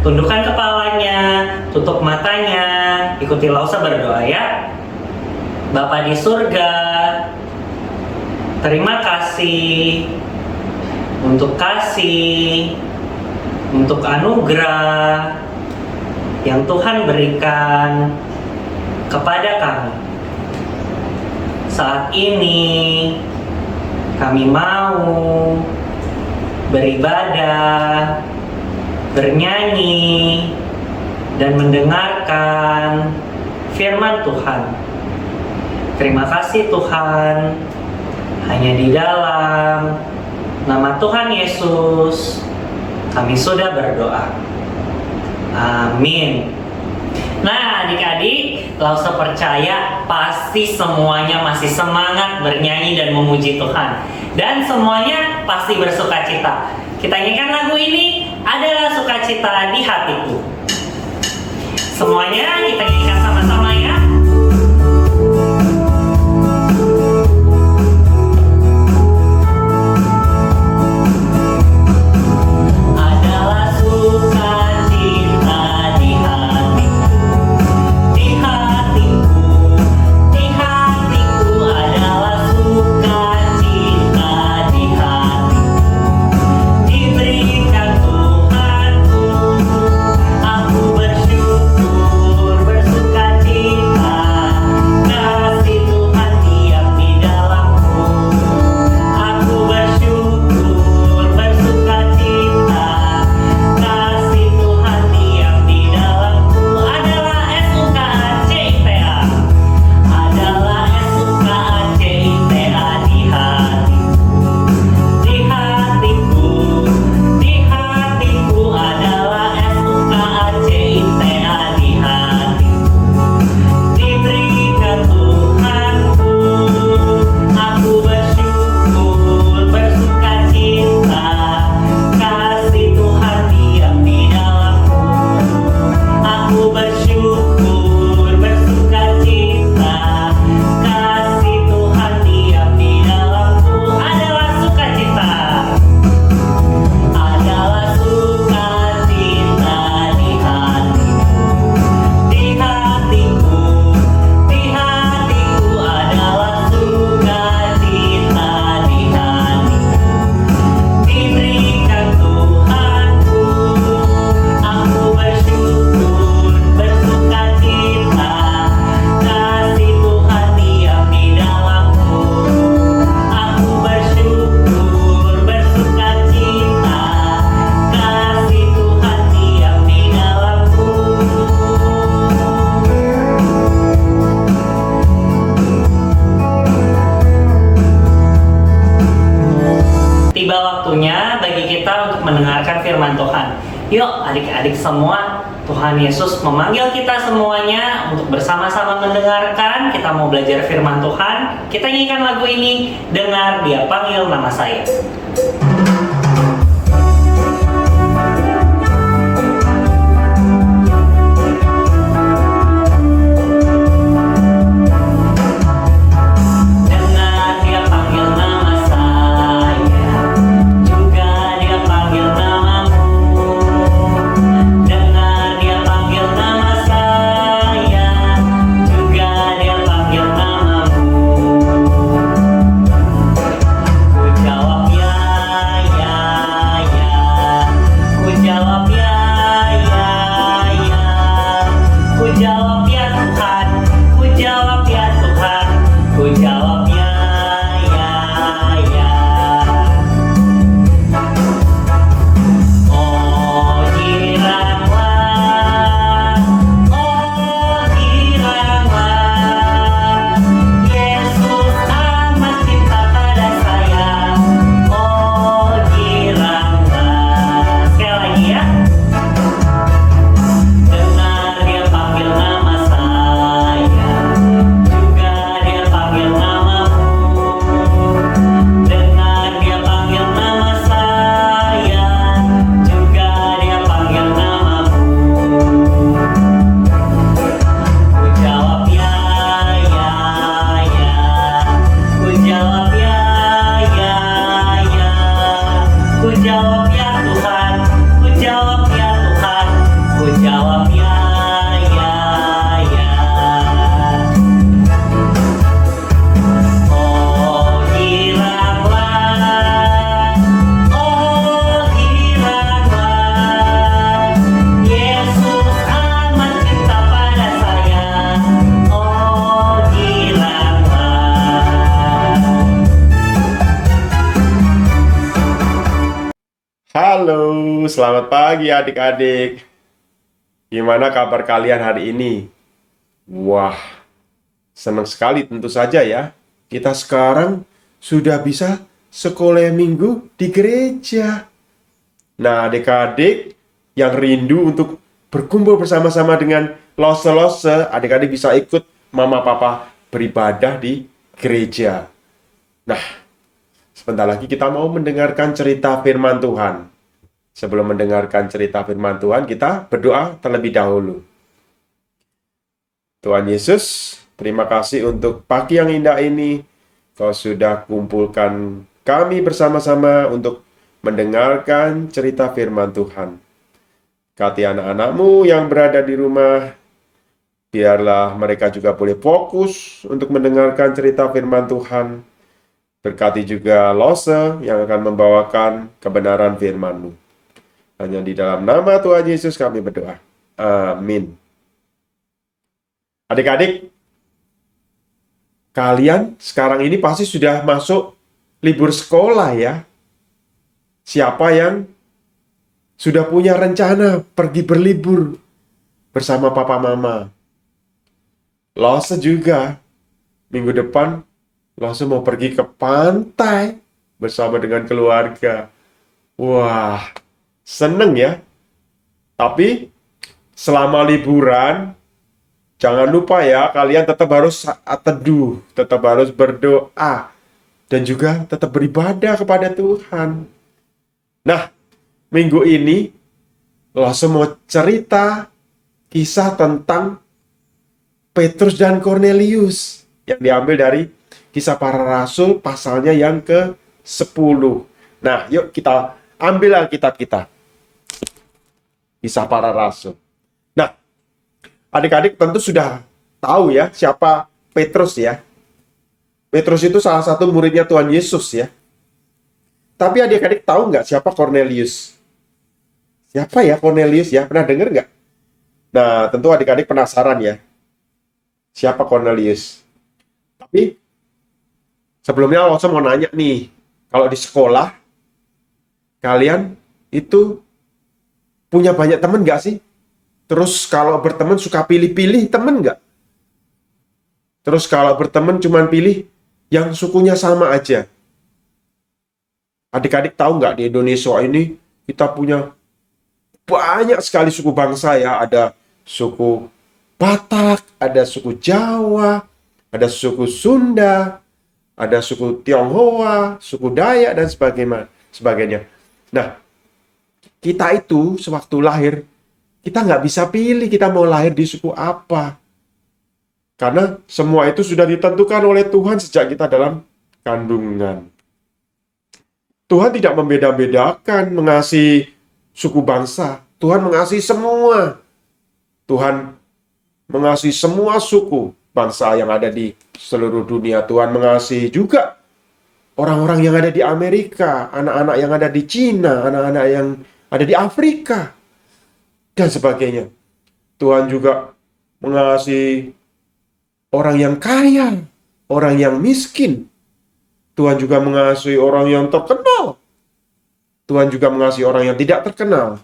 tundukkan kepalanya, tutup matanya, ikutilah usah berdoa ya. Bapa di surga, terima kasih untuk kasih, untuk anugerah yang Tuhan berikan kepada kami. Saat ini kami mau beribadah, bernyanyi, dan mendengarkan firman Tuhan. Terima kasih Tuhan, hanya di dalam nama Tuhan Yesus kami sudah berdoa. Amin. Nah adik-adik, Lausa percaya pasti semuanya masih semangat bernyanyi dan memuji Tuhan. Dan semuanya pasti bersukacita. Kita nyanyikan lagu ini, adalah sukacita di hatiku. Semuanya kita nyanyikan sama-sama ya. Yuk adik-adik semua, Tuhan Yesus memanggil kita semuanya untuk bersama-sama mendengarkan. Kita mau belajar firman Tuhan. Kita nyanyikan lagu ini, dengar Dia panggil nama saya. jawab ya, ya, ya. Oh giranglah, Yesus amat cinta pada saya. Oh giranglah. Halo, selamat pagi adik-adik. Gimana kabar kalian hari ini? Wah, senang sekali tentu saja ya. Kita sekarang sudah bisa sekolah minggu di gereja. Nah, adik-adik yang rindu untuk berkumpul bersama-sama dengan lose-lose, adik-adik bisa ikut mama papa beribadah di gereja. Nah, sebentar lagi kita mau mendengarkan cerita firman Tuhan. Sebelum mendengarkan cerita firman Tuhan, kita berdoa terlebih dahulu. Tuhan Yesus, terima kasih untuk pagi yang indah ini. Kau sudah kumpulkan kami bersama-sama untuk mendengarkan cerita firman Tuhan. Berkati anak-anak-Mu yang berada di rumah, biarlah mereka juga boleh fokus untuk mendengarkan cerita firman Tuhan. Berkati juga Lose yang akan membawakan kebenaran firman-Mu. Hanya di dalam nama Tuhan Yesus kami berdoa. Amin. Adik-adik, kalian sekarang ini pasti sudah masuk libur sekolah ya. Siapa yang sudah punya rencana pergi berlibur bersama papa mama? Lose juga. Minggu depan, Lose mau pergi ke pantai bersama dengan keluarga. Wah, seneng ya. Tapi selama liburan, jangan lupa ya, kalian tetap harus teduh, tetap harus berdoa, dan juga tetap beribadah kepada Tuhan. Nah, minggu ini, Lose mau cerita kisah tentang Petrus dan Kornelius yang diambil dari Kisah Para Rasul pasalnya yang ke-10. Nah, yuk kita ambil Alkitab kita. Kisah Para Rasul. Nah, adik-adik tentu sudah tahu ya siapa Petrus ya. Petrus itu salah satu muridnya Tuhan Yesus ya. Tapi adik-adik tahu nggak siapa Kornelius? Siapa ya Kornelius ya? Pernah dengar nggak? Nah, tentu adik-adik penasaran ya. Siapa Kornelius? Tapi sebelumnya Lose mau nanya nih. Kalau di sekolah, kalian itu punya banyak teman nggak sih? Terus kalau berteman suka pilih-pilih teman nggak? Terus kalau berteman cuma pilih yang sukunya sama aja. Adik-adik tahu nggak di Indonesia ini kita punya banyak sekali suku bangsa ya. Ada suku Batak, ada suku Jawa, ada suku Sunda, ada suku Tionghoa, suku Dayak, dan sebagainya. Nah, kita itu sewaktu lahir, kita nggak bisa pilih kita mau lahir di suku apa. Karena semua itu sudah ditentukan oleh Tuhan sejak kita dalam kandungan. Tuhan tidak membeda-bedakan mengasihi suku bangsa. Tuhan mengasihi semua. Tuhan mengasihi semua suku bangsa yang ada di seluruh dunia. Tuhan mengasihi juga orang-orang yang ada di Amerika, anak-anak yang ada di Cina, anak-anak yang ada di Afrika, dan sebagainya. Tuhan juga mengasihi orang yang kaya, orang yang miskin. Tuhan juga mengasihi orang yang terkenal. Tuhan juga mengasihi orang yang tidak terkenal.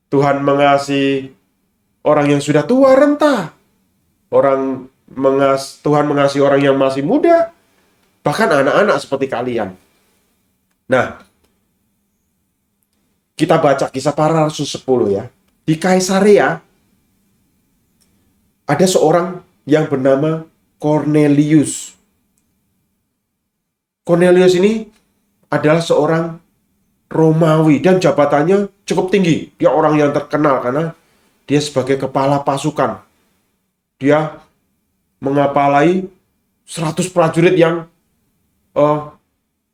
Tuhan mengasihi orang yang sudah tua renta. Tuhan mengasihi orang yang masih muda, bahkan anak-anak seperti kalian. Nah, kita baca Kisah Para Rasul 10 ya. Di Kaisarea ada seorang yang bernama Kornelius. Kornelius ini adalah seorang Romawi dan jabatannya cukup tinggi. Dia orang yang terkenal karena dia sebagai kepala pasukan. Dia mengapalai 100 prajurit yang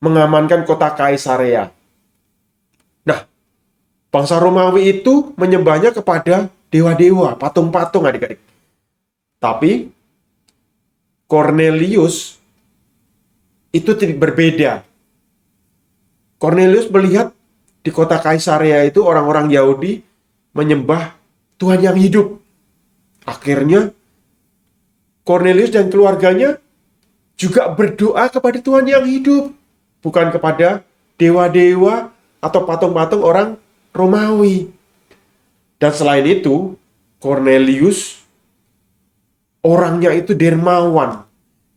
mengamankan kota Kaisarea. Nah, Bangsa Romawi itu menyembahnya kepada dewa-dewa, patung-patung adik-adik. Tapi Cornelius itu berbeda. Cornelius melihat di kota Kaisarea itu orang-orang Yahudi menyembah Tuhan yang hidup. Akhirnya Cornelius dan keluarganya juga berdoa kepada Tuhan yang hidup, bukan kepada dewa-dewa atau patung-patung orang Romawi. Dan selain itu, Cornelius orangnya itu dermawan.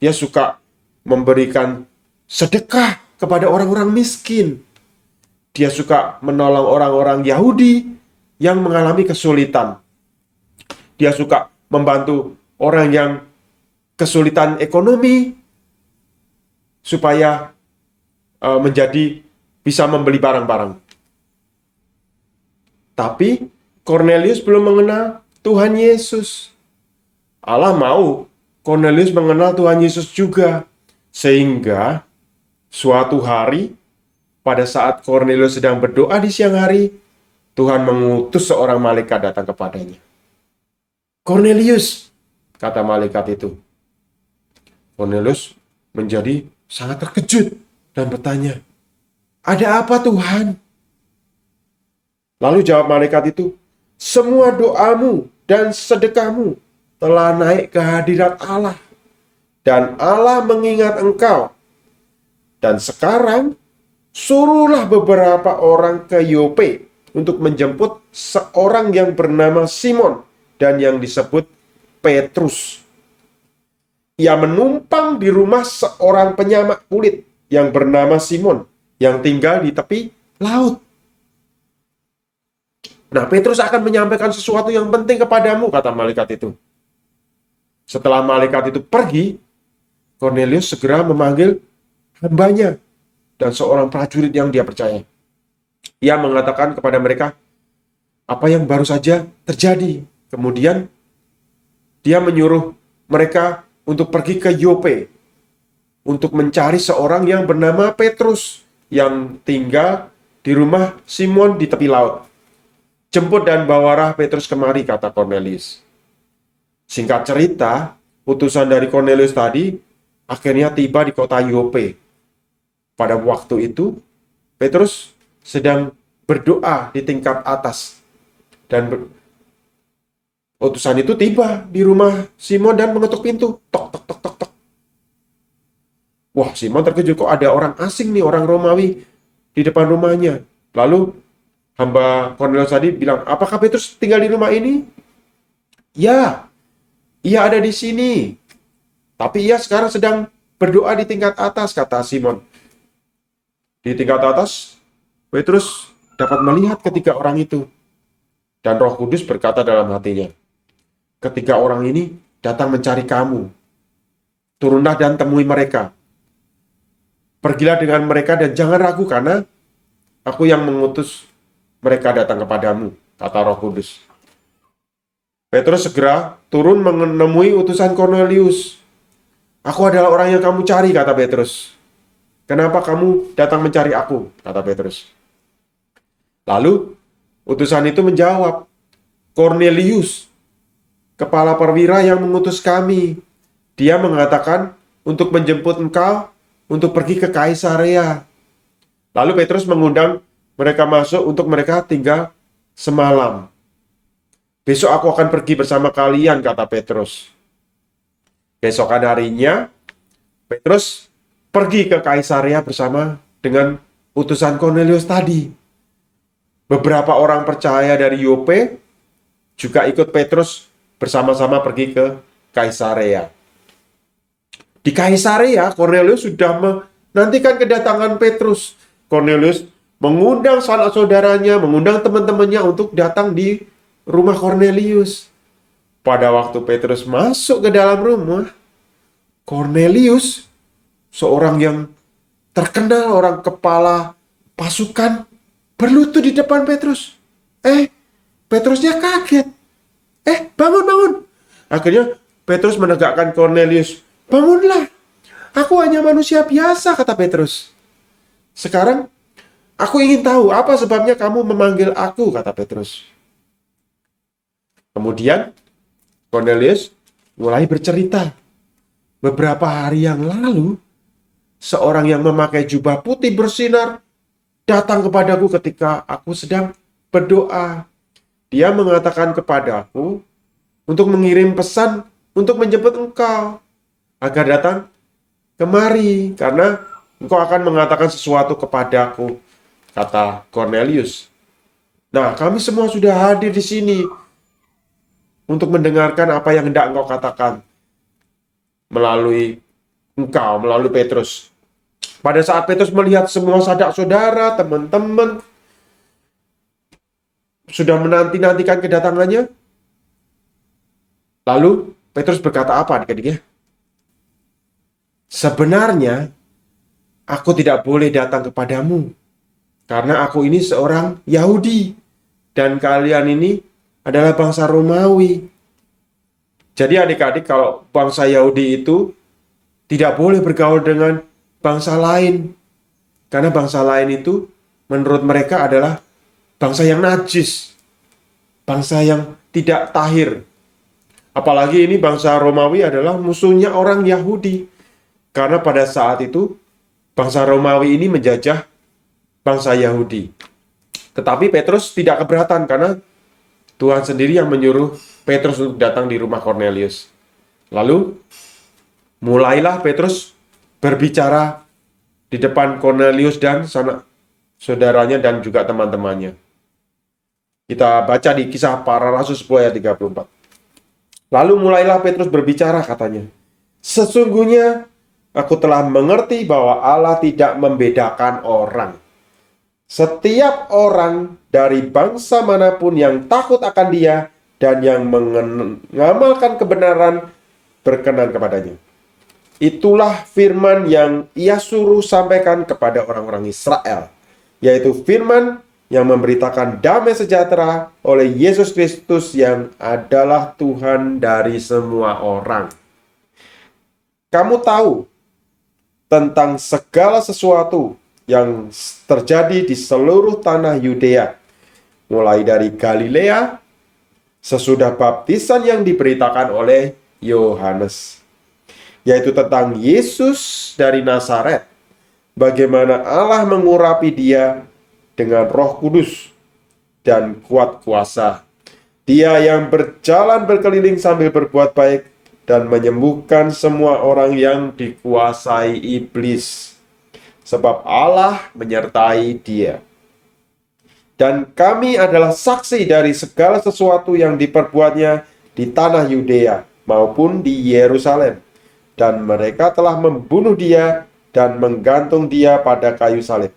Dia suka memberikan sedekah kepada orang-orang miskin. Dia suka menolong orang-orang Yahudi yang mengalami kesulitan. Dia suka membantu orang yang kesulitan ekonomi supaya menjadi bisa membeli barang-barang. Tapi Cornelius belum mengenal Tuhan Yesus. Allah mau Cornelius mengenal Tuhan Yesus juga. Sehingga suatu hari pada saat Cornelius sedang berdoa di siang hari, Tuhan mengutus seorang malaikat datang kepadanya. Cornelius, kata malaikat itu. Cornelius menjadi sangat terkejut dan bertanya, "Ada apa Tuhan?" Lalu jawab malaikat itu, "Semua doamu dan sedekahmu telah naik ke hadirat Allah, dan Allah mengingat engkau. Dan sekarang suruhlah beberapa orang ke Yope untuk menjemput seorang yang bernama Simon dan yang disebut Petrus. Ia menumpang di rumah seorang penyamak kulit yang bernama Simon yang tinggal di tepi laut. Nah, Petrus akan menyampaikan sesuatu yang penting kepadamu," kata malaikat itu. Setelah malaikat itu pergi, Cornelius segera memanggil hambanya dan seorang prajurit yang dia percaya. Ia mengatakan kepada mereka apa yang baru saja terjadi. Kemudian dia menyuruh mereka untuk pergi ke Yope untuk mencari seorang yang bernama Petrus yang tinggal di rumah Simon di tepi laut. "Jemput dan bawalah Petrus kemari," kata Cornelius. Singkat cerita, utusan dari Cornelius tadi akhirnya tiba di kota Yope. Pada waktu itu, Petrus sedang berdoa di tingkat atas. Dan utusan itu tiba di rumah Simon dan mengetuk pintu. Tok, tok, tok, tok, tok. Wah, Simon terkejut, kok ada orang asing nih, orang Romawi di depan rumahnya. Lalu hamba Cornelius tadi bilang, "Apakah Petrus tinggal di rumah ini?" "Ya, ia ada di sini. Tapi ia sekarang sedang berdoa di tingkat atas," kata Simon. Di tingkat atas, Petrus dapat melihat ketiga orang itu. Dan Roh Kudus berkata dalam hatinya, "Ketiga orang ini datang mencari kamu. Turunlah dan temui mereka. Pergilah dengan mereka dan jangan ragu karena aku yang mengutus mereka datang kepadamu," kata Roh Kudus. Petrus segera turun menemui utusan Cornelius. "Aku adalah orang yang kamu cari," kata Petrus. "Kenapa kamu datang mencari aku?" kata Petrus. Lalu utusan itu menjawab, "Cornelius, kepala perwira yang mengutus kami. Dia mengatakan untuk menjemput engkau untuk pergi ke Kaisarea." Lalu Petrus mengundang mereka masuk untuk mereka tinggal semalam. "Besok aku akan pergi bersama kalian," kata Petrus. Keesokan harinya, Petrus pergi ke Kaisarea bersama dengan utusan Cornelius tadi. Beberapa orang percaya dari Yope juga ikut Petrus bersama-sama pergi ke Kaisarea. Di Kaisarea, Cornelius sudah menantikan kedatangan Petrus. Cornelius mengundang sanak saudaranya, mengundang teman-temannya untuk datang di rumah Cornelius. Pada waktu Petrus masuk ke dalam rumah, Cornelius, seorang yang terkenal, orang kepala pasukan, berlutut di depan Petrus. Petrusnya kaget. Bangun. Akhirnya Petrus menegakkan Cornelius. "Bangunlah, aku hanya manusia biasa," kata Petrus. "Sekarang Aku ingin tahu apa sebabnya kamu memanggil aku, kata Petrus. Kemudian Cornelius mulai bercerita. Beberapa hari yang lalu, seorang yang memakai jubah putih bersinar datang kepadaku ketika aku sedang berdoa. Dia mengatakan kepadaku untuk mengirim pesan untuk menjemput engkau agar datang kemari karena engkau akan mengatakan sesuatu kepadaku, kata Cornelius. Nah, kami semua sudah hadir di sini untuk mendengarkan apa yang hendak engkau katakan melalui Petrus. Pada saat Petrus melihat semua saudara-saudara, teman-teman sudah menanti-nantikan kedatangannya, lalu Petrus berkata apa adik-adik ya? Sebenarnya aku tidak boleh datang kepadamu karena aku ini seorang Yahudi dan kalian ini adalah bangsa Romawi. Jadi adik-adik, kalau bangsa Yahudi itu tidak boleh bergaul dengan bangsa lain karena bangsa lain itu menurut mereka adalah bangsa yang najis, bangsa yang tidak tahir. Apalagi ini bangsa Romawi adalah musuhnya orang Yahudi. Karena pada saat itu bangsa Romawi ini menjajah bangsa Yahudi. Tetapi Petrus tidak keberatan karena Tuhan sendiri yang menyuruh Petrus untuk datang di rumah Cornelius. Lalu mulailah Petrus berbicara di depan Cornelius dan sanak saudaranya dan juga teman-temannya. Kita baca di Kisah Para Rasul 10 ayat 34. Lalu mulailah Petrus berbicara, katanya, sesungguhnya aku telah mengerti bahwa Allah tidak membedakan orang. Setiap orang dari bangsa manapun yang takut akan Dia dan yang mengamalkan kebenaran berkenan kepadanya. Itulah firman yang Ia suruh sampaikan kepada orang-orang Israel, yaitu firman yang memberitakan damai sejahtera oleh Yesus Kristus yang adalah Tuhan dari semua orang. Kamu tahu tentang segala sesuatu yang terjadi di seluruh tanah Yudea, mulai dari Galilea, sesudah baptisan yang diberitakan oleh Yohanes, yaitu tentang Yesus dari Nazaret, bagaimana Allah mengurapi Dia dengan Roh Kudus dan kuat kuasa. Dia yang berjalan berkeliling sambil berbuat baik dan menyembuhkan semua orang yang dikuasai iblis, sebab Allah menyertai Dia. Dan kami adalah saksi dari segala sesuatu yang diperbuatnya di tanah Yudea maupun di Yerusalem. Dan mereka telah membunuh Dia dan menggantung Dia pada kayu salib.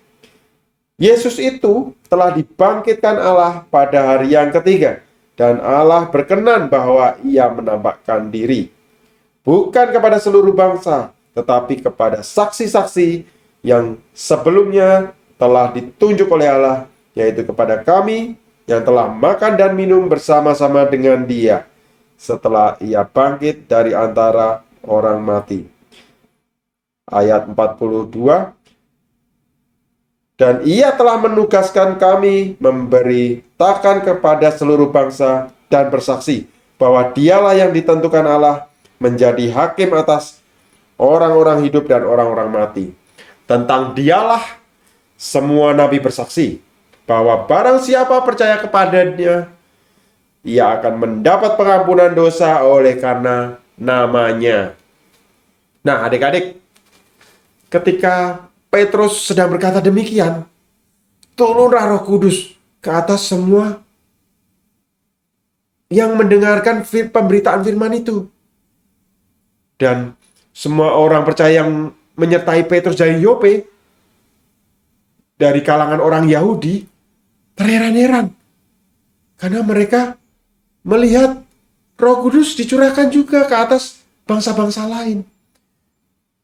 Yesus itu telah dibangkitkan Allah pada hari yang ketiga, dan Allah berkenan bahwa Ia menampakkan diri, bukan kepada seluruh bangsa, tetapi kepada saksi-saksi yang sebelumnya telah ditunjuk oleh Allah, yaitu kepada kami yang telah makan dan minum bersama-sama dengan Dia setelah Ia bangkit dari antara orang mati. Ayat 42. Dan Ia telah menugaskan kami memberitakan kepada seluruh bangsa dan bersaksi bahwa Dialah yang ditentukan Allah menjadi hakim atas orang-orang hidup dan orang-orang mati. Tentang Dialah semua nabi bersaksi bahwa barang siapa percaya kepadanya, ia akan mendapat pengampunan dosa oleh karena namanya. Nah, adik-adik, ketika Petrus sedang berkata demikian, turunlah Roh Kudus ke atas semua yang mendengarkan pemberitaan firman itu. Dan semua orang percaya yang menyertai Petrus dari Yope, dari kalangan orang Yahudi, terheran-heran. Karena mereka melihat Roh Kudus dicurahkan juga ke atas bangsa-bangsa lain.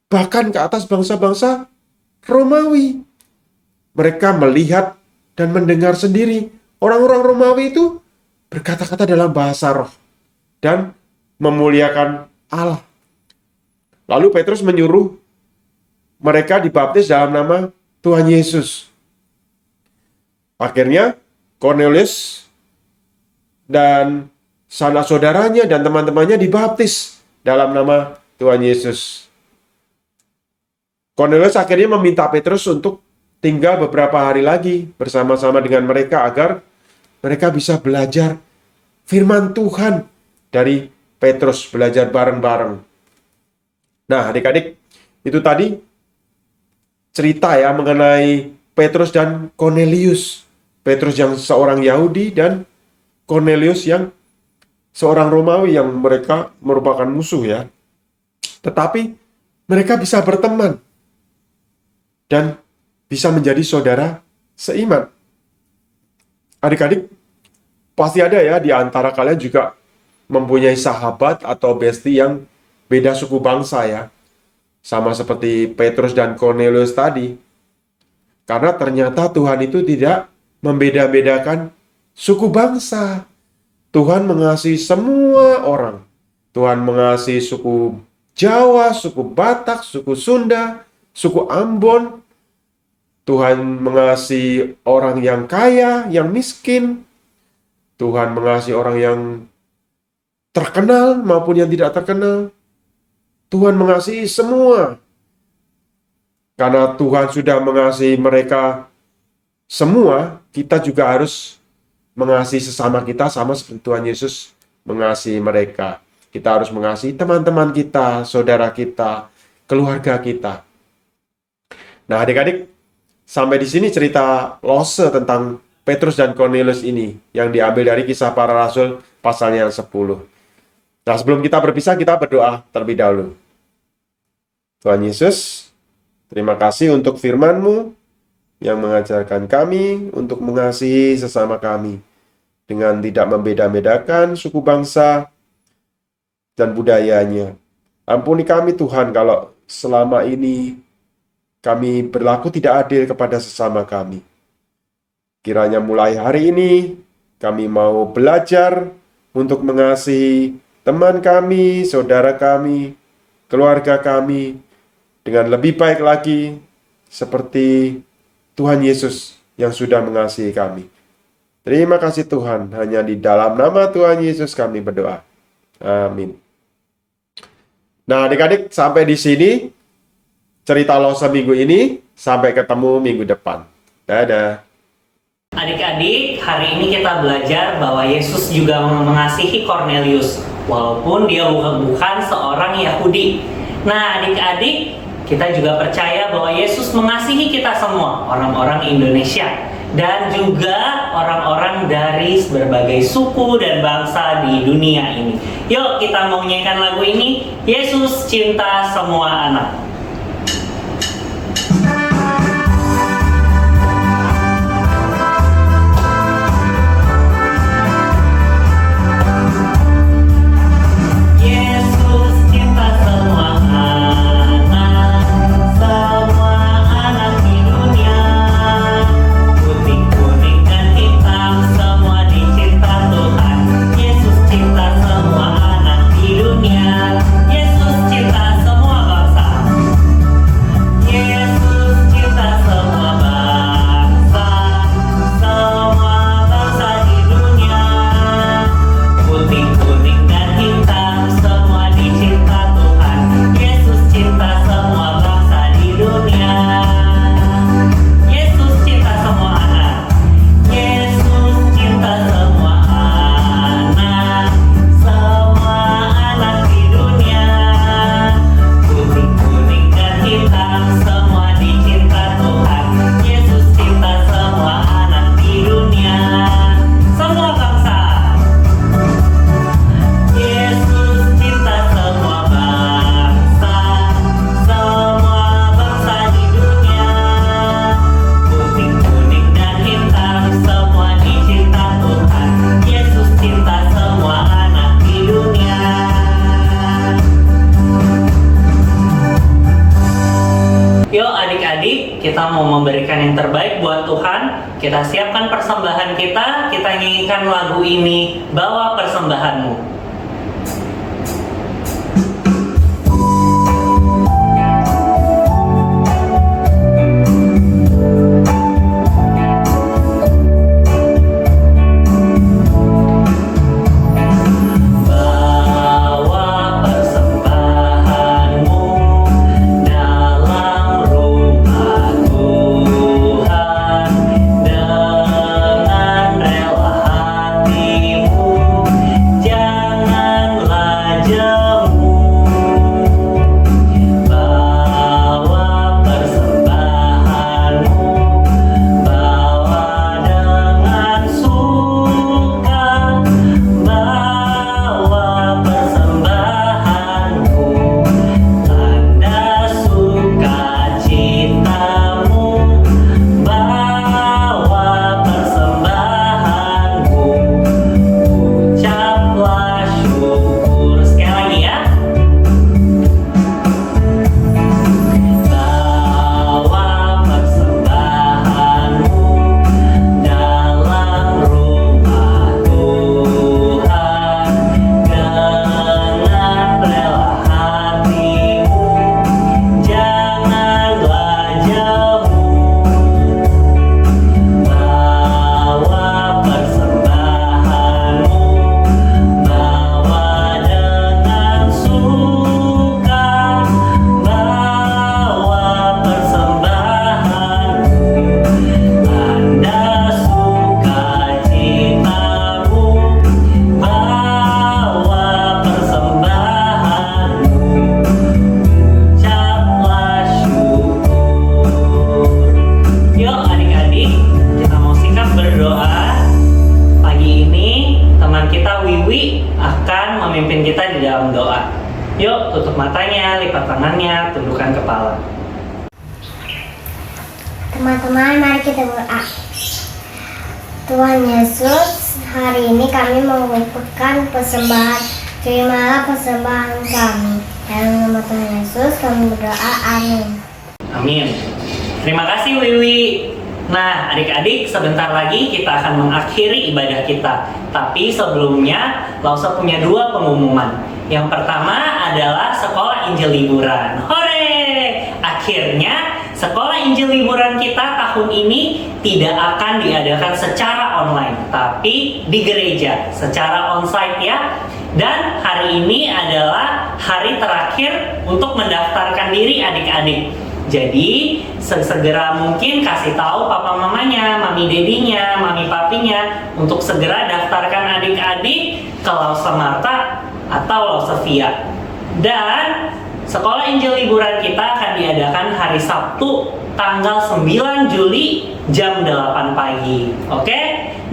Bahkan ke atas bangsa-bangsa Romawi. Mereka melihat dan mendengar sendiri orang-orang Romawi itu berkata-kata dalam bahasa roh dan memuliakan Allah. Lalu Petrus menyuruh mereka dibaptis dalam nama Tuhan Yesus. Akhirnya Cornelius dan sanak saudaranya dan teman-temannya dibaptis dalam nama Tuhan Yesus. Cornelius akhirnya meminta Petrus untuk tinggal beberapa hari lagi bersama-sama dengan mereka agar mereka bisa belajar firman Tuhan dari Petrus, belajar bareng-bareng. Nah, adik-adik, itu tadi cerita ya mengenai Petrus dan Cornelius. Petrus yang seorang Yahudi dan Cornelius yang seorang Romawi yang mereka merupakan musuh ya. Tetapi mereka bisa berteman dan bisa menjadi saudara seiman. Adik-adik, pasti ada ya di antara kalian juga mempunyai sahabat atau bestie yang beda suku bangsa ya. Sama seperti Petrus dan Cornelius tadi. Karena ternyata Tuhan itu tidak membeda-bedakan suku bangsa. Tuhan mengasihi semua orang. Tuhan mengasihi suku Jawa, suku Batak, suku Sunda, suku Ambon. Tuhan mengasihi orang yang kaya, yang miskin. Tuhan mengasihi orang yang terkenal maupun yang tidak terkenal. Tuhan mengasihi semua. Karena Tuhan sudah mengasihi mereka semua, kita juga harus mengasihi sesama kita sama seperti Tuhan Yesus mengasihi mereka. Kita harus mengasihi teman-teman kita, saudara kita, keluarga kita. Nah, adik-adik, sampai di sini cerita lose tentang Petrus dan Cornelius ini yang diambil dari Kisah Para Rasul pasalnya yang 10. Nah, sebelum kita berpisah, kita berdoa terlebih dahulu. Tuhan Yesus, terima kasih untuk firman-Mu yang mengajarkan kami untuk mengasihi sesama kami dengan tidak membeda-bedakan suku bangsa dan budayanya. Ampuni kami Tuhan kalau selama ini kami berlaku tidak adil kepada sesama kami. Kiranya mulai hari ini kami mau belajar untuk mengasihi teman kami, saudara kami, keluarga kami dengan lebih baik lagi seperti Tuhan Yesus yang sudah mengasihi kami. Terima kasih Tuhan, hanya di dalam nama Tuhan Yesus kami berdoa. Amin. Nah, adik-adik, sampai di sini cerita Lose minggu ini. Sampai ketemu minggu depan. Dadah. Adik-adik, hari ini kita belajar bahwa Yesus juga mengasihi Cornelius, walaupun dia bukan seorang Yahudi. Nah, adik-adik, kita juga percaya bahwa Yesus mengasihi kita semua, orang-orang Indonesia, dan juga orang-orang dari berbagai suku dan bangsa di dunia ini. Yuk, kita mau nyanyikan lagu ini, Yesus Cinta Semua Anak. Kita mau memberikan yang terbaik buat Tuhan. Kita siapkan persembahan kita. Kita nyanyikan lagu ini, Bawa Persembahanmu. memimpin kita di dalam doa. Yuk, tutup matanya, lipat tangannya, tundukkan kepala. Teman-teman, mari kita berdoa. Tuhan Yesus, hari ini kami mengumpulkan persembahan. Terimalah persembahan kami. Dalam nama Tuhan Yesus kami berdoa. Amin. Amin. Terima kasih Wiwi. Nah, adik-adik, sebentar lagi kita akan mengakhiri ibadah kita. Tapi sebelumnya, Lausa punya 2 pengumuman. Yang pertama adalah sekolah Injil liburan. Hore! Akhirnya, sekolah Injil liburan kita tahun ini tidak akan diadakan secara online, tapi di gereja, secara onsite ya. Dan hari ini adalah hari terakhir untuk mendaftarkan diri adik-adik. Jadi sesegera mungkin kasih tahu papa mamanya, mami dedinya, mami papinya untuk segera daftarkan adik-adik ke Lausa Marta atau Lausa Via. Dan sekolah Injil liburan kita akan diadakan hari Sabtu tanggal 9 Juli jam 8 pagi. Oke?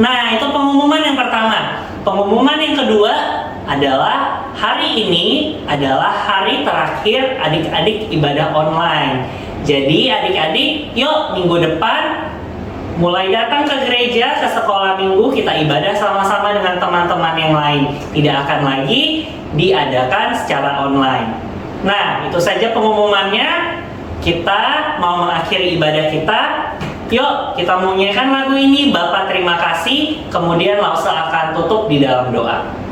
Nah, itu pengumuman yang pertama. Pengumuman yang kedua adalah hari ini adalah hari terakhir adik-adik ibadah online. Jadi adik-adik, yuk minggu depan mulai datang ke gereja, ke sekolah minggu, kita ibadah sama-sama dengan teman-teman yang lain. Tidak akan lagi diadakan secara online. Nah, itu saja pengumumannya. Kita mau mengakhiri ibadah kita. Yuk, kita mau nyanyikan lagu ini, Bapa terima kasih. Kemudian Lausa akan tutup di dalam doa.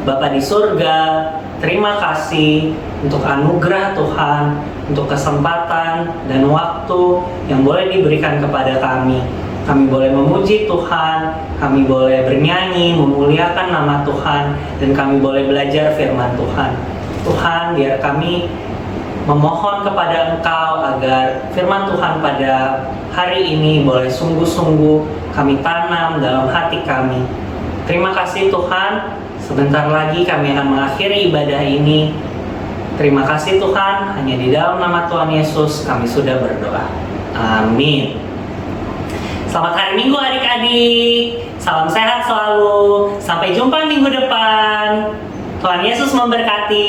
Bapa di surga, terima kasih untuk anugerah Tuhan, untuk kesempatan dan waktu yang boleh diberikan kepada kami. Kami boleh memuji Tuhan, kami boleh bernyanyi, memuliakan nama Tuhan, dan kami boleh belajar firman Tuhan. Tuhan, biar kami memohon kepada Engkau agar firman Tuhan pada hari ini boleh sungguh-sungguh kami tanam dalam hati kami. Terima kasih Tuhan. Sebentar lagi kami akan mengakhiri ibadah ini. Terima kasih Tuhan, hanya di dalam nama Tuhan Yesus kami sudah berdoa. Amin. Selamat hari Minggu adik-adik. Salam sehat selalu. Sampai jumpa minggu depan. Tuhan Yesus memberkati.